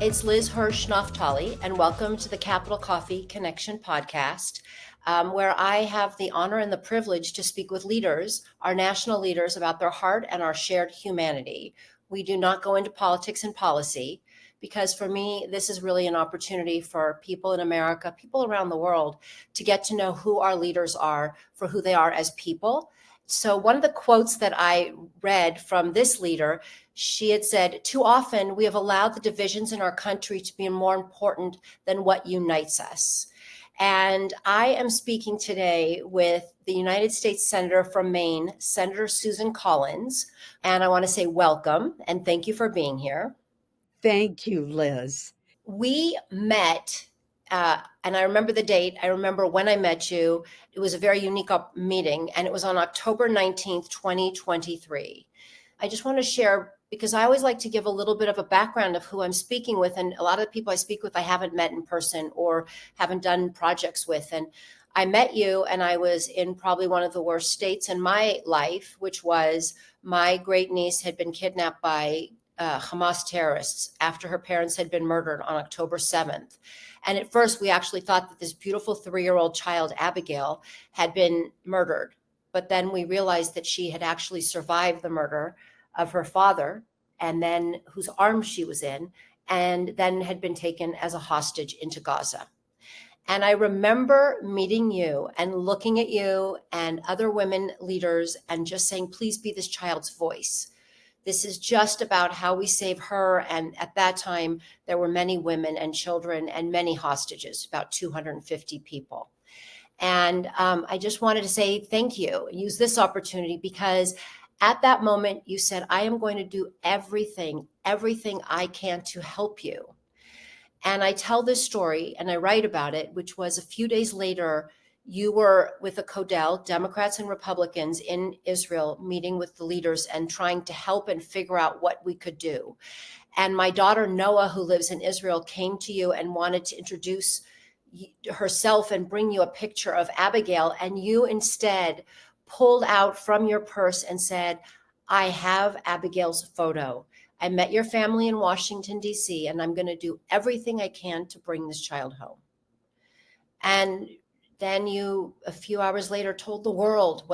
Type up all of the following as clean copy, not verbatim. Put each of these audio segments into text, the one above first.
It's Liz Hirsh Naftali, and welcome to the Capital Coffee Connection podcast, where I have the honor and the privilege to speak with leaders, our national leaders, about their heart and our shared humanity. We do not go into politics and policy because for me, this is really an opportunity for people in America, people around the world, to get to know who our leaders are for who they are as people. So, one of the quotes that I read from this leader, she had said, "Too often we have allowed the divisions in our country to be more important than what unites us." And I am speaking today with the United States Senator from Maine, Senator Susan Collins. And I want to say welcome and thank you for being here. Thank you, Liz. We met, and I remember the date. I remember when I met you. It was a very unique meeting, and it was on October 19th, 2023. I just want to share, because I always like to give a little bit of a background of who I'm speaking with. And a lot of the people I speak with, I haven't met in person or haven't done projects with. And I met you, and I was in probably one of the worst states in my life, which was my great niece had been kidnapped by Hamas terrorists after her parents had been murdered on October 7th. And at first, we actually thought that this beautiful 3-year-old child, Abigail, had been murdered. But then we realized that she had actually survived the murder of her father, and then whose arms she was in, and then had been taken as a hostage into Gaza. And I remember meeting you and looking at you and other women leaders and just saying, please be this child's voice. This is just about how we save her. And at that time, there were many women and children and many hostages, about 250 people. And I just wanted to say thank you, use this opportunity, because at that moment you said, I am going to do everything I can to help you. And I tell this story and I write about it, which was a few days later, you were with a Codel, Democrats and Republicans in Israel, meeting with the leaders and trying to help and figure out what we could do. And my daughter, Noah, who lives in Israel, came to you and wanted to introduce herself and bring you a picture of Abigail. And you instead pulled out from your purse and said, I have Abigail's photo. I met your family in Washington, D.C., and I'm going to do everything I can to bring this child home. And then you, a few hours later, told the world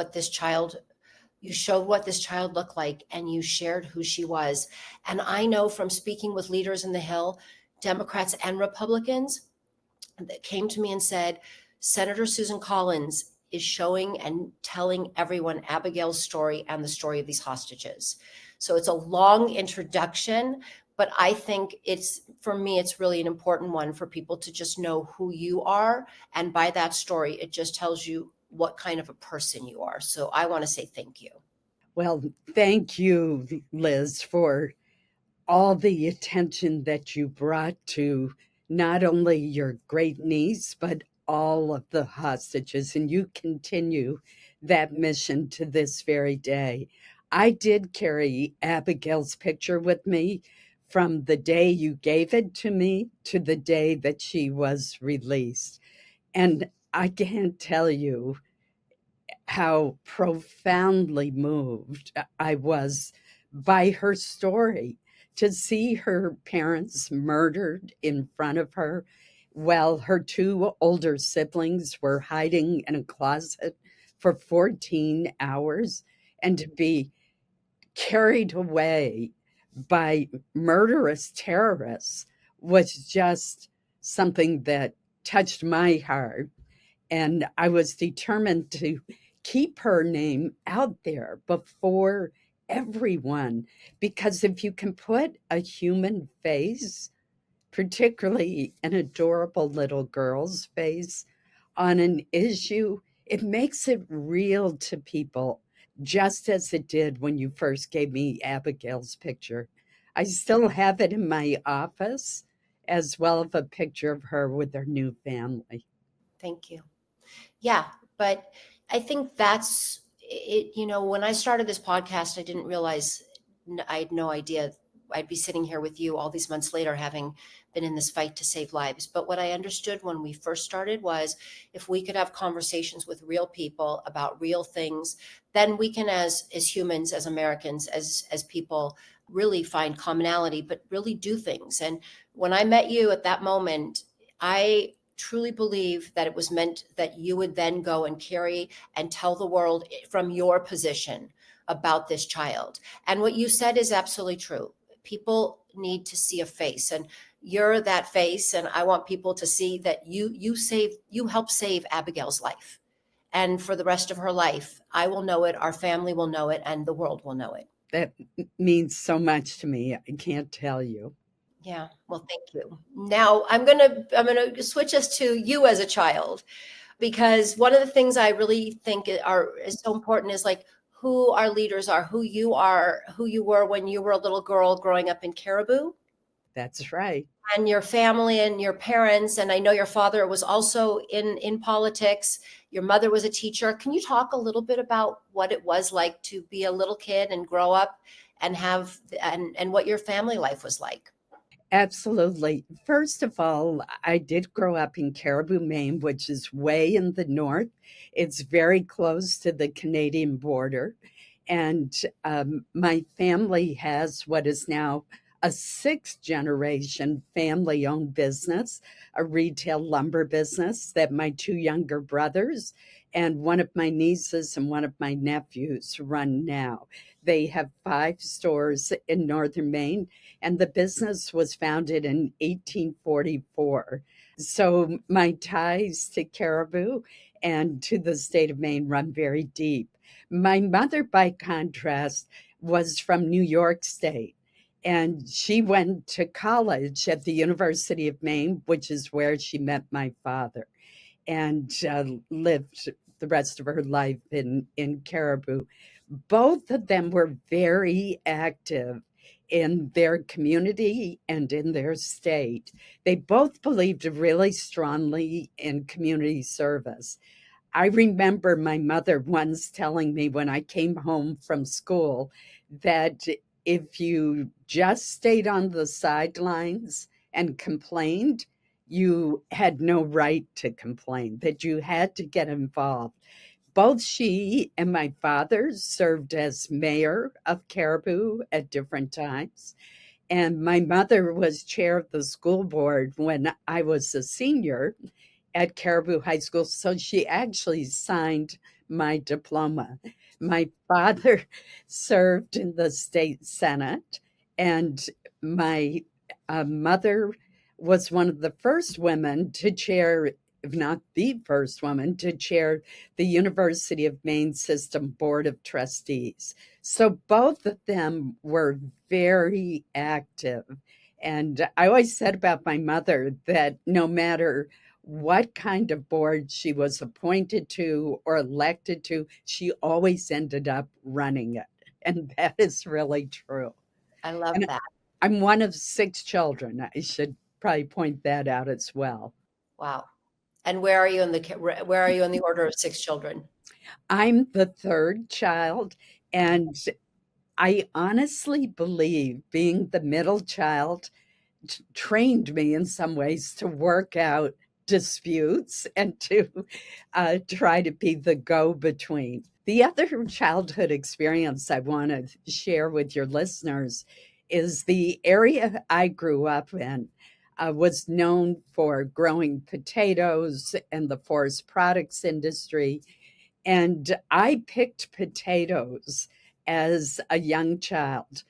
you showed what this child looked like, and you shared who she was. And I know from speaking with leaders in the Hill, Democrats and Republicans, that came to me and said, Senator Susan Collins is showing and telling everyone Abigail's story and the story of these hostages. So it's a long introduction, but I think for me, it's really an important one for people to just know who you are. And by that story, it just tells you what kind of a person you are. So I want to say thank you. Well, thank you, Liz, for all the attention that you brought to not only your great niece, but all of the hostages. And you continue that mission to this very day. I did carry Abigail's picture with me from the day you gave it to me to the day that she was released. And I can't tell you how profoundly moved I was by her story. To see her parents murdered in front of her while her 2 older siblings were hiding in a closet for 14 hours, and to be carried away by murderous terrorists was just something that touched my heart. And I was determined to keep her name out there before everyone, because if you can put a human face, particularly an adorable little girl's face, on an issue, it makes it real to people, just as it did when you first gave me Abigail's picture. I still have it in my office, as well as a picture of her with her new family. Thank you. Yeah, but I think that's it. When I started this podcast, I didn't realize, I had no idea I'd be sitting here with you all these months later, having been in this fight to save lives. But what I understood when we first started was, if we could have conversations with real people about real things, then we can, as humans, as Americans, as people, really find commonality, but really do things. And when I met you at that moment, I truly believe that it was meant that you would then go and carry and tell the world from your position about this child. And what you said is absolutely true. People need to see a face, and you're that face. And I want people to see that you helped save Abigail's life. And for the rest of her life, I will know it, our family will know it, and the world will know it. That means so much to me. I can't tell you. Yeah. Well, thank you. Now I'm gonna switch us to you as a child, because one of the things I really think is so important is like who our leaders are, who you were when you were a little girl growing up in Caribou, That's right. and your family and your parents. And I know your father was also in politics. Your mother was a teacher. Can you talk a little bit about what it was like to be a little kid and grow up and have and what your family life was like? Absolutely. First of all, I did grow up in Caribou, Maine, which is way in the north. It's very close to the Canadian border. And my family has what is now a sixth generation family owned business, a retail lumber business that my two younger brothers and one of my nieces and one of my nephews run now. They have 5 stores in northern Maine, and the business was founded in 1844. So my ties to Caribou and to the state of Maine run very deep. My mother, by contrast, was from New York State. And she went to college at the University of Maine, which is where she met my father, and lived the rest of her life in Caribou. Both of them were very active in their community and in their state. They both believed really strongly in community service. I remember my mother once telling me when I came home from school that if you just stayed on the sidelines and complained, you had no right to complain, that you had to get involved. Both she and my father served as mayor of Caribou at different times. And my mother was chair of the school board when I was a senior at Caribou High School. So she actually signed my diploma. My father served in the state senate, and my mother was one of the first women to chair, if not the first woman, to chair the University of Maine System Board of Trustees. So both of them were very active. And I always said about my mother that no matter what kind of board she was appointed to or elected to, she always ended up running it. And that is really true. I love And that. I'm one of 6 children. I should probably point that out as well. Wow. And where are you in the order of six children? I'm the third child, and I honestly believe being the middle child trained me in some ways to work out disputes and to try to be the go between. The other childhood experience I want to share with your listeners is the area I grew up in. Was known for growing potatoes and the forest products industry, and I picked potatoes as a young child.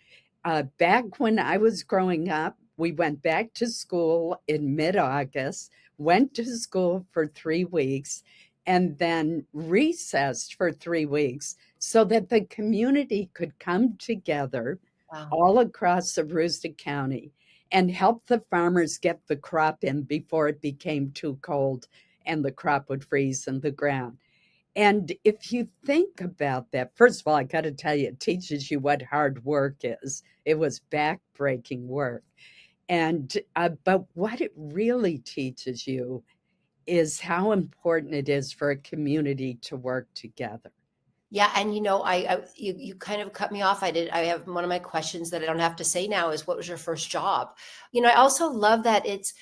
Back when I was growing up, we went back to school in mid August, went to school for 3 weeks, and then recessed for 3 weeks so that the community could come together Wow. all across Aroostook County and help the farmers get the crop in before it became too cold and the crop would freeze in the ground. And if you think about that, first of all, I got to tell you, it teaches you what hard work is. It was backbreaking work. And, but what it really teaches you is how important it is for a community to work together. Yeah, and you kind of cut me off. I have one of my questions that I don't have to say now is what was your first job? I also love that it's,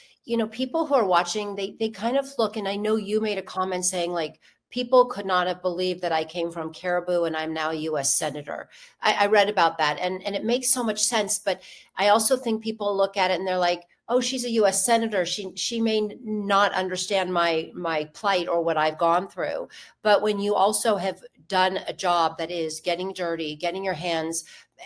people who are watching, they kind of look, and I know you made a comment saying like people could not have believed that I came from Caribou and I'm now a US Senator. I read about that, and it makes so much sense. But I also think people look at it and they're like, oh, she's a US Senator. She may not understand my plight or what I've gone through. But when you also have done a job that is getting dirty, getting your hands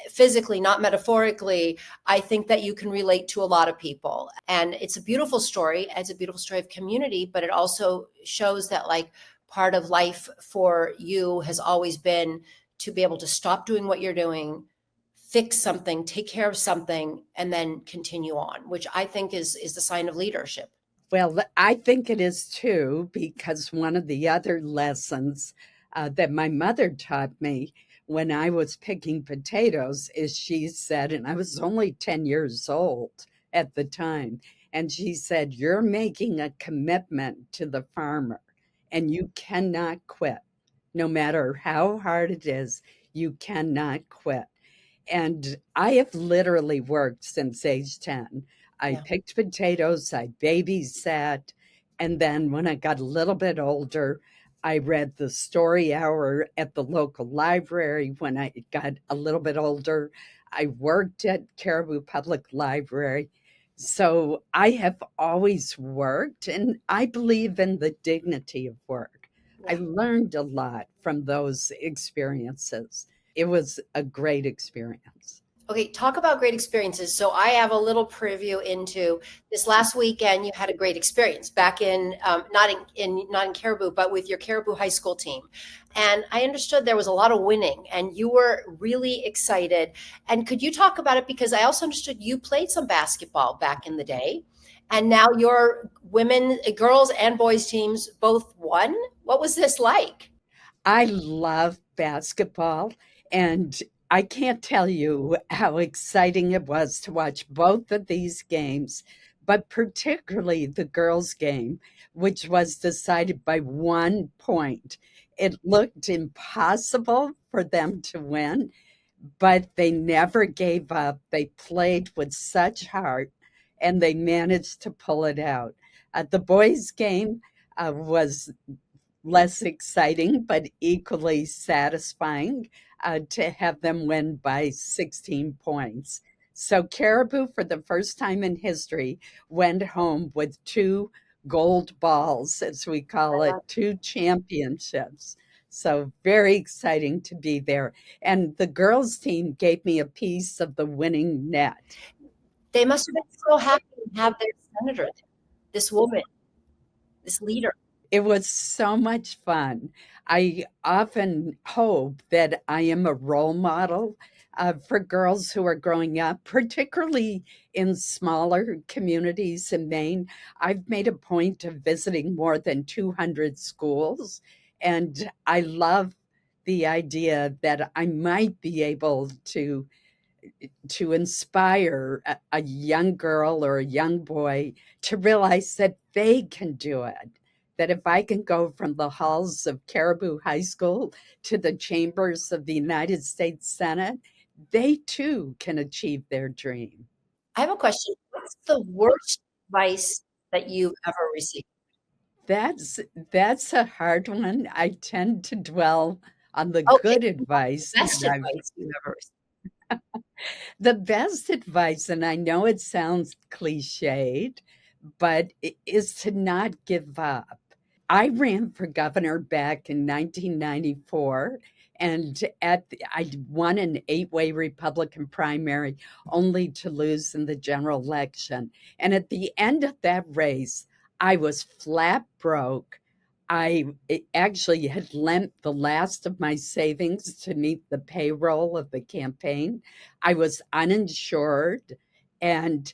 physically, not metaphorically, I think that you can relate to a lot of people. And it's a beautiful story. It's a beautiful story of community, but it also shows that like part of life for you has always been to be able to stop doing what you're doing, fix something, take care of something, and then continue on, which I think is the sign of leadership. Well, I think it is too, because one of the other lessons that my mother taught me when I was picking potatoes is she said, and I was only 10 years old at the time, and she said, you're making a commitment to the farmer and you cannot quit. No matter how hard it is, you cannot quit. And I have literally worked since age 10. I Yeah. picked potatoes, I babysat, and then when I got a little bit older, I read the story hour at the local library. When I got a little bit older, I worked at Caribou Public Library. So I have always worked, and I believe in the dignity of work. I Yeah. learned a lot from those experiences. It was a great experience. Okay, talk about great experiences. So I have a little preview into this last weekend. You had a great experience back in not in Caribou, but with your Caribou high school team. And I understood there was a lot of winning, and you were really excited. And could you talk about it? Because I also understood you played some basketball back in the day, and now your women, girls, and boys teams both won. What was this like? I love basketball, and I can't tell you how exciting it was to watch both of these games, but particularly the girls' game, which was decided by 1 point. It looked impossible for them to win, but they never gave up. They played with such heart and they managed to pull it out. The boys' game was less exciting, but equally satisfying to have them win by 16 points. So Caribou, for the first time in history, went home with two gold balls, as we call it, two championships. So very exciting to be there. And the girls' team gave me a piece of the winning net. They must have been so happy to have their senator, this woman, this leader. It was so much fun. I often hope that I am a role model for girls who are growing up, particularly in smaller communities in Maine. I've made a point of visiting more than 200 schools, and I love the idea that I might be able to inspire a young girl or a young boy to realize that they can do it. That if I can go from the halls of Caribou High School to the chambers of the United States Senate, they too can achieve their dream. I have a question. What's the worst advice that you've ever received? That's that's a hard one. I tend to dwell on the Okay, good the advice best that I've advice you've ever received. the best advice, and I know it sounds cliched, but is to not give up. I ran for governor back in 1994, and I won an 8-way Republican primary only to lose in the general election. And at the end of that race, I was flat broke. Actually had lent the last of my savings to meet the payroll of the campaign. I was uninsured and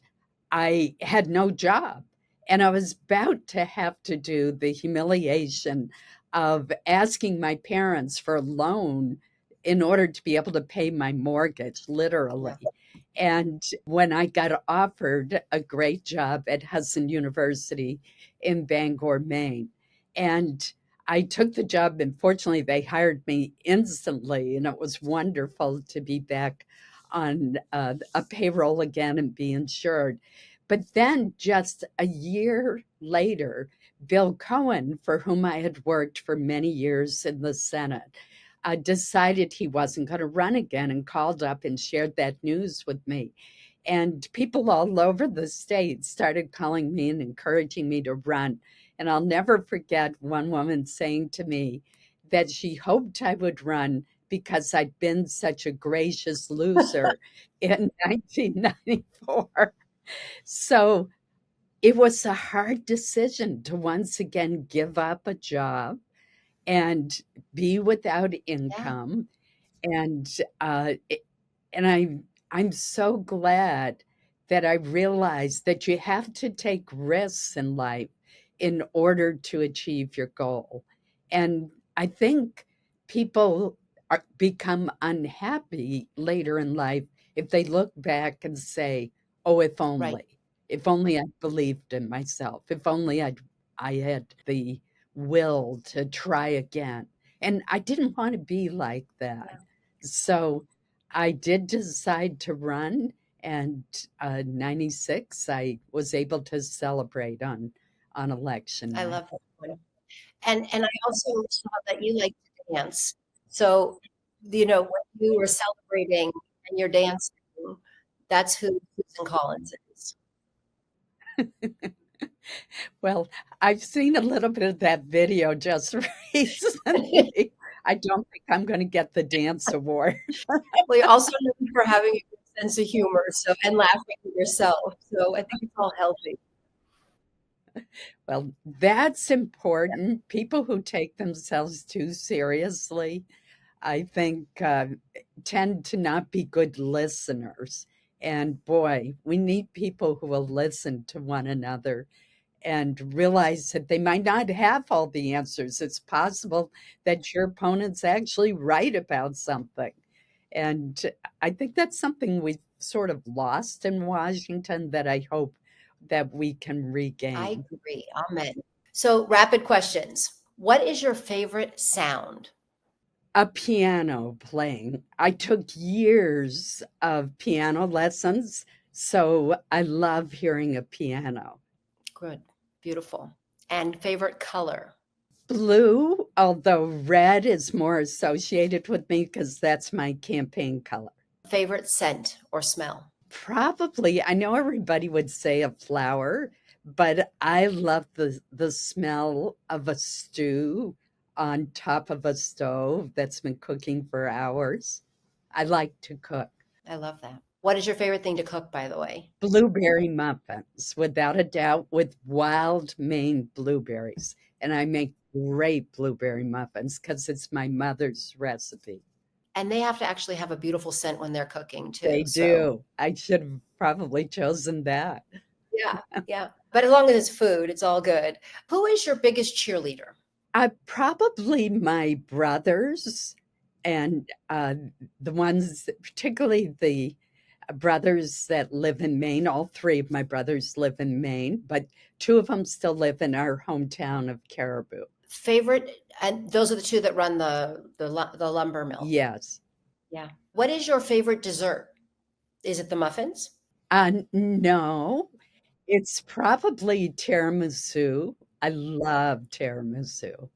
I had no job. And I was about to have to do the humiliation of asking my parents for a loan in order to be able to pay my mortgage, Yeah. literally. And when I got offered a great job at Hudson University in Bangor, Maine, and I took the job, and fortunately, they hired me instantly, and it was wonderful to be back on a payroll again and be insured. But then just a year later, Bill Cohen, for whom I had worked for many years in the Senate, decided he wasn't going to run again and called up and shared that news with me. And people all over the state started calling me and encouraging me to run. And I'll never forget one woman saying to me that she hoped I would run because I'd been such a gracious loser in 1994. So it was a hard decision to once again give up a job and be without Yeah, income. And and I'm so glad that I realized that you have to take risks in life in order to achieve your goal. And I think people become unhappy later in life if they look back and say, "Oh, right. if only I believed in myself, if only I had the will to try again." And I didn't want to be like that. Yeah, So I did decide to run, and 96, I was able to celebrate on election I night. love that one. And I also saw that you like to dance. So, when you were celebrating and you're dancing, that's who Susan Collins is. Well, I've seen a little bit of that video just recently. I don't think I'm going to get the dance award. Well, you're also known for having a good sense of humor, so and laughing at yourself. So I think it's all healthy. Well, that's Yeah, important. People who take themselves too seriously, I think, tend to not be good listeners. And boy, we need people who will listen to one another and realize that they might not have all the answers. It's possible that your opponent's actually right about something. And I think that's something we've sort of lost in Washington that I hope that we can I regain. agree. Amen. So rapid questions. What is your favorite sound? A piano playing. I took years of piano lessons, so I love hearing a piano. Good. Beautiful. And favorite color? Blue, although red is more associated with me because that's my campaign color. Favorite scent or smell? Probably, I know everybody would say a flower, but I love the smell of a stew on top of a stove that's been cooking for hours. I like to cook. I love that. What is your favorite thing to cook, by the way? Blueberry muffins, without a doubt, with wild Maine blueberries. And I make great blueberry muffins because it's my mother's recipe. And they have to actually have a beautiful scent when they're cooking They too. So, do. I should have probably chosen that. yeah, yeah. But as long as it's food, it's all good. Who is your biggest cheerleader? Probably my brothers and the ones, particularly the brothers that live in Maine. All three of my brothers live in Maine, but two of them still live in our hometown of Caribou. Favorite, and those are the two that run the lumber mill. Yes. Yeah. What is your favorite dessert? Is it the muffins? No, it's probably tiramisu. I love tiramisu.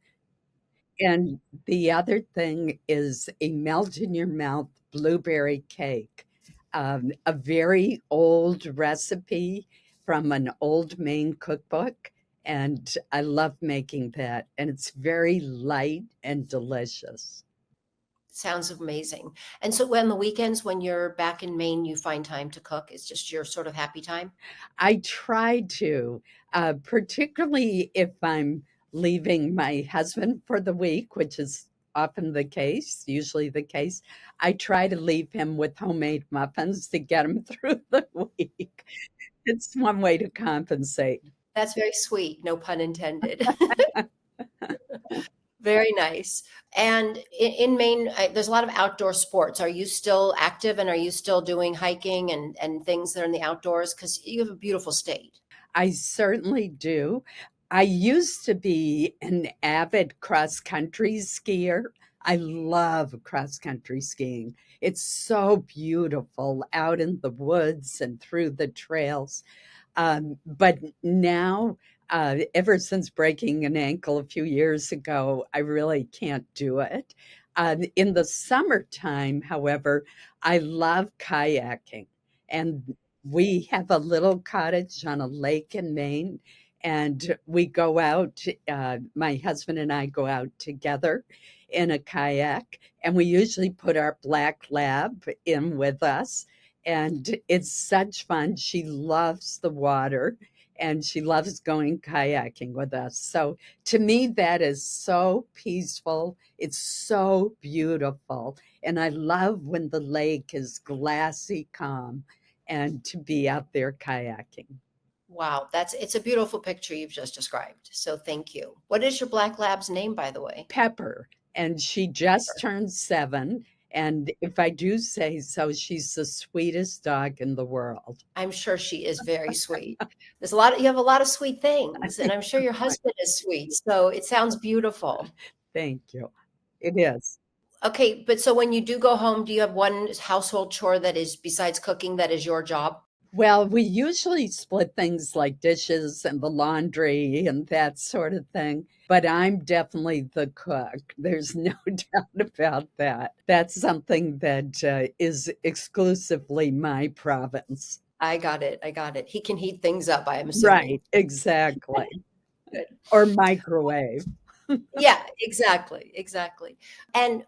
And the other thing is a melt in your mouth blueberry cake, a very old recipe from an old Maine cookbook. And I love making that. And it's very light and delicious. Sounds amazing. And so on the weekends when you're back in Maine, you find time to cook. It's just your sort of happy time. I try to, particularly if I'm leaving my husband for the week, which is often the case, usually the case. I try to leave him with homemade muffins to get him through the week. It's one way to compensate. That's very sweet, no pun intended. Very nice. And in Maine, there's a lot of outdoor sports. Are you still active and are you still doing hiking and things that are in the outdoors? Because you have a beautiful state. I certainly do. I used to be an avid cross country skier. I love cross country skiing. It's so beautiful out in the woods and through the trails. But now Ever since breaking an ankle a few years ago, I really can't do it. In the summertime, however, I love kayaking. And we have a little cottage on a lake in Maine, and we go out. My husband and I go out together in a kayak, and we usually put our black lab in with us. And it's such fun. She loves the water and she loves going kayaking with us. So to me, that is so peaceful. It's so beautiful. And I love when the lake is glassy calm and to be out there kayaking. Wow, it's a beautiful picture you've just described. So thank you. What is your black lab's name, by the way? Pepper, and she just turned 7. And if I do say so, she's the sweetest dog in the world. I'm sure she is very sweet. You have a lot of sweet things, and I'm sure your husband is sweet. So it sounds beautiful. Thank you. It is. Okay, but so when you do go home, do you have one household chore that is, besides cooking, that is your job? Well, we usually split things like dishes and the laundry and that sort of thing, but I'm definitely the cook. There's no doubt about that. That's something that is exclusively my province. I got it. I got it. He can heat things up, I am assuming. Right, exactly. Good. Or microwave. Yeah, exactly, exactly. And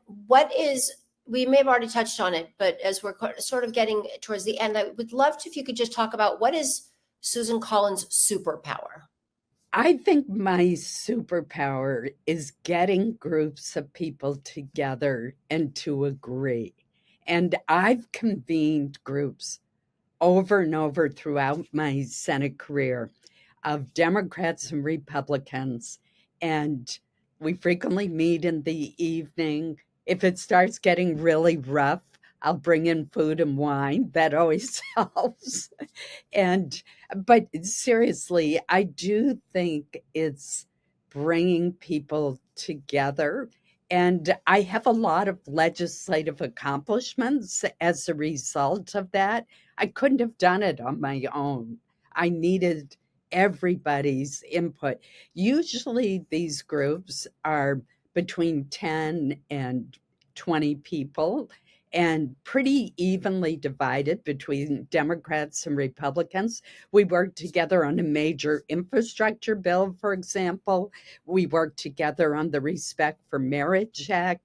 we may have already touched on it, but as we're sort of getting towards the end, I would love to, if you could just talk about what is Susan Collins' superpower? I think my superpower is getting groups of people together and to agree. And I've convened groups over and over throughout my Senate career of Democrats and Republicans. And we frequently meet in the evening. If it starts getting really rough, I'll bring in food and wine. That always helps. And, but seriously, I do think it's bringing people together. And I have a lot of legislative accomplishments as a result of that. I couldn't have done it on my own. I needed everybody's input. Usually, these groups are between 10 and 20 people and pretty evenly divided between Democrats and Republicans. We worked together on a major infrastructure bill, for example. We worked together on the Respect for Marriage Act,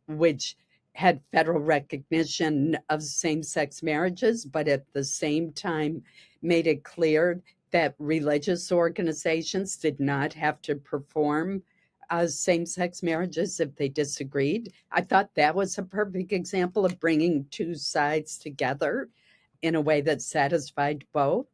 which had federal recognition of same sex marriages, but at the same time made it clear that religious organizations did not have to perform same sex marriages if they disagreed. I thought that was a perfect example of bringing two sides together in a way that satisfied both.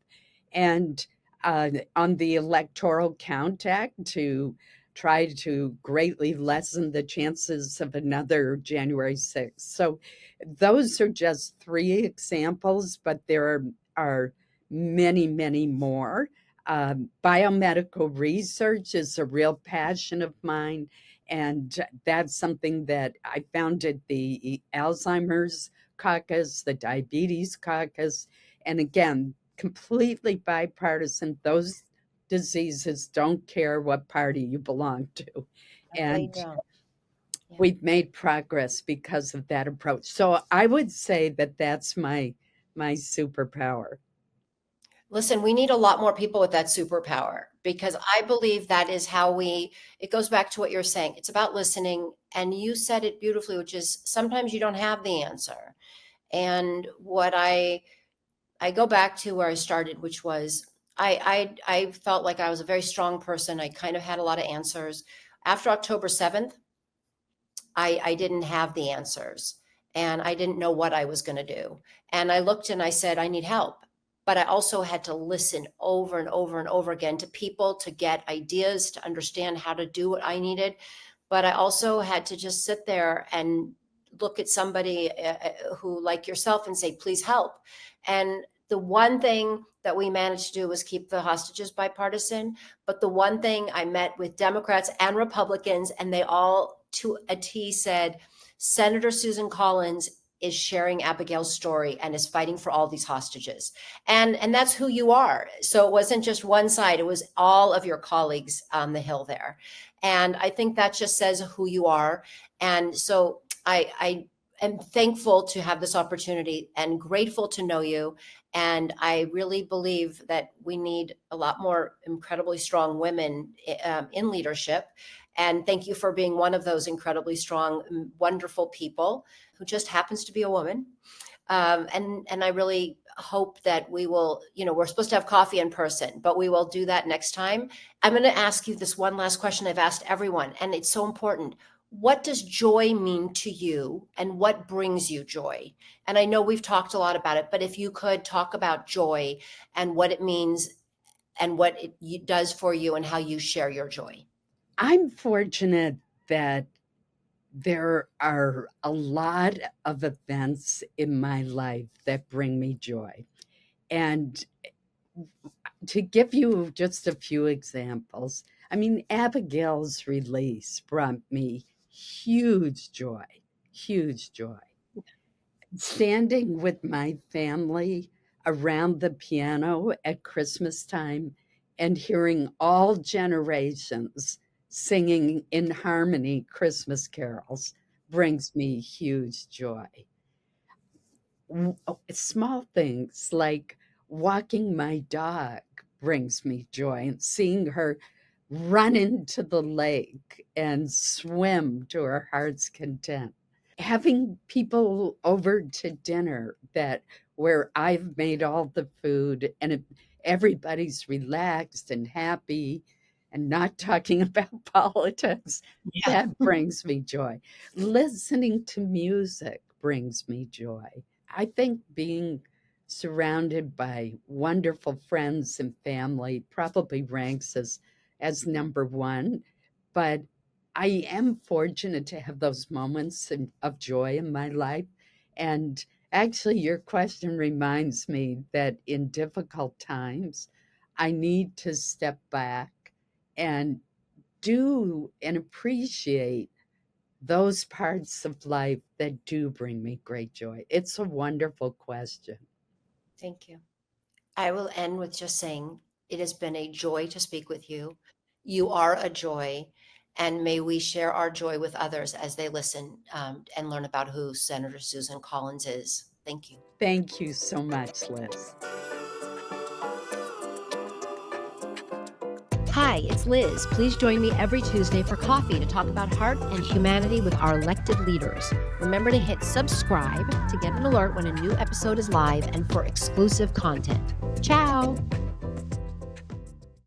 And on the Electoral Count Act to try to greatly lessen the chances of another January 6th. So those are just 3 examples, but are many, many more. Biomedical research is a real passion of mine. And that's something that I founded the Alzheimer's caucus, the diabetes caucus. And again, completely bipartisan. Those diseases don't care what party you belong to. They And don't. Yeah. we've made progress because of that approach. So I would say that that's my superpower. Listen, we need a lot more people with that superpower because I believe that is how it goes back to what you're saying. It's about listening. And you said it beautifully, which is sometimes you don't have the answer. And what I go back to where I started, which was I felt like I was a very strong person. I kind of had a lot of answers. After October 7th, I didn't have the answers and I didn't know what I was going to do. And I looked and I said, I need help. But I also had to listen over and over and over again to people to get ideas, to understand how to do what I needed. But I also had to just sit there and look at somebody who, like yourself, and say, please help. And the one thing that we managed to do was keep the hostages bipartisan. But the one thing I met with Democrats and Republicans, and they all to a T said, Senator Susan Collins is sharing Abigail's story and is fighting for all these hostages. And that's who you are. So it wasn't just one side, it was all of your colleagues on the Hill there. And I think that just says who you are. And so I am thankful to have this opportunity and grateful to know you. And I really believe that we need a lot more incredibly strong women in leadership. And thank you for being one of those incredibly strong, wonderful people who just happens to be a woman. And I really hope that we will, we're supposed to have coffee in person, but we will do that next time. I'm going to ask you this one last question I've asked everyone, and it's so important. What does joy mean to you, and what brings you joy? And I know we've talked a lot about it, but if you could talk about joy and what it means and what it does for you and how you share your joy. I'm fortunate that there are a lot of events in my life that bring me joy. And to give you just a few examples, I mean, Abigail's release brought me huge joy, huge joy. Standing with my family around the piano at Christmas time and hearing all generations singing in harmony Christmas carols brings me huge joy. Small things like walking my dog brings me joy, and seeing her run into the lake and swim to her heart's content. Having people over to dinner where I've made all the food and everybody's relaxed and happy and not talking about politics, that brings me joy. Listening to music brings me joy. I think being surrounded by wonderful friends and family probably ranks as number one, but I am fortunate to have those moments of joy in my life. And actually, your question reminds me that in difficult times, I need to step back and do and appreciate those parts of life that do bring me great joy. It's a wonderful question. Thank you. I will end with just saying it has been a joy to speak with you. You are a joy, and may we share our joy with others as they listen and learn about who Senator Susan Collins is. Thank you. Thank you so much, Liz. Hi, it's Liz. Please join me every Tuesday for coffee to talk about heart and humanity with our elected leaders. Remember to hit subscribe to get an alert when a new episode is live and for exclusive content. Ciao!